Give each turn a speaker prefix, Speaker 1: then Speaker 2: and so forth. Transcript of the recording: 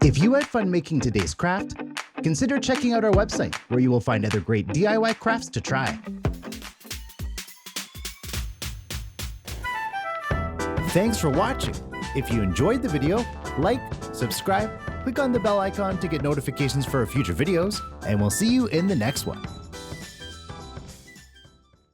Speaker 1: If you had fun making today's craft, consider checking out our website where you will find other great DIY crafts to try. Thanks for watching. If you enjoyed the video, like, subscribe, click on the bell icon to get notifications for our future videos, and we'll see you in the next one.